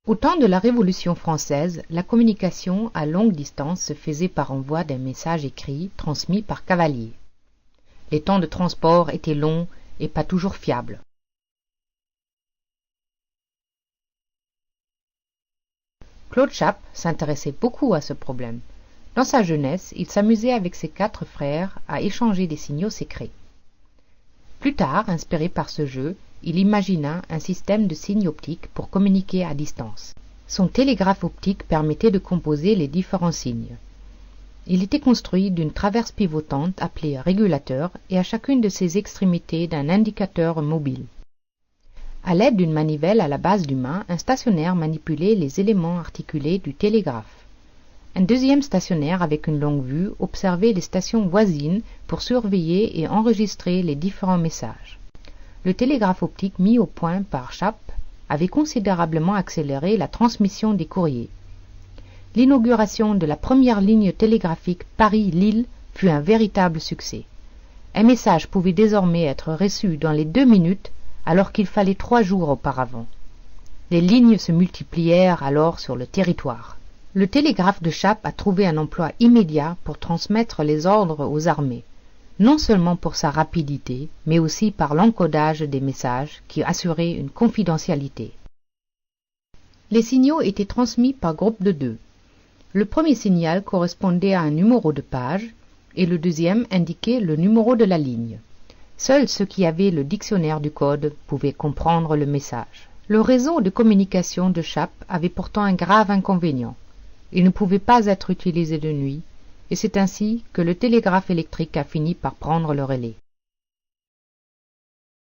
Au temps de la Révolution française, la communication à longue distance se faisait par envoi d'un message écrit transmis par cavalier. Les temps de transport étaient longs et pas toujours fiables. Claude Chappe s'intéressait beaucoup à ce problème. Dans sa jeunesse, il s'amusait avec ses 4 frères à échanger des signaux secrets. Plus tard, inspiré par ce jeu, il imagina un système de signes optiques pour communiquer à distance. Son télégraphe optique permettait de composer les différents signes. Il était construit d'une traverse pivotante appelée régulateur et à chacune de ses extrémités d'un indicateur mobile. À l'aide d'une manivelle à la base du mât, un stationnaire manipulait les éléments articulés du télégraphe. Un deuxième stationnaire avec une longue vue observait les stations voisines pour surveiller et enregistrer les différents messages. Le télégraphe optique mis au point par Chappe avait considérablement accéléré la transmission des courriers. L'inauguration de la première ligne télégraphique Paris-Lille fut un véritable succès. Un message pouvait désormais être reçu dans les 2 minutes alors qu'il fallait 3 jours auparavant. Les lignes se multiplièrent alors sur le territoire. Le télégraphe de Chappe a trouvé un emploi immédiat pour transmettre les ordres aux armées, non seulement pour sa rapidité, mais aussi par l'encodage des messages qui assurait une confidentialité. Les signaux étaient transmis par groupe de 2. Le premier signal correspondait à un numéro de page et le deuxième indiquait le numéro de la ligne. Seuls ceux qui avaient le dictionnaire du code pouvaient comprendre le message. Le réseau de communication de Chappe avait pourtant un grave inconvénient. Il ne pouvait pas être utilisé de nuit, et c'est ainsi que le télégraphe électrique a fini par prendre le relais.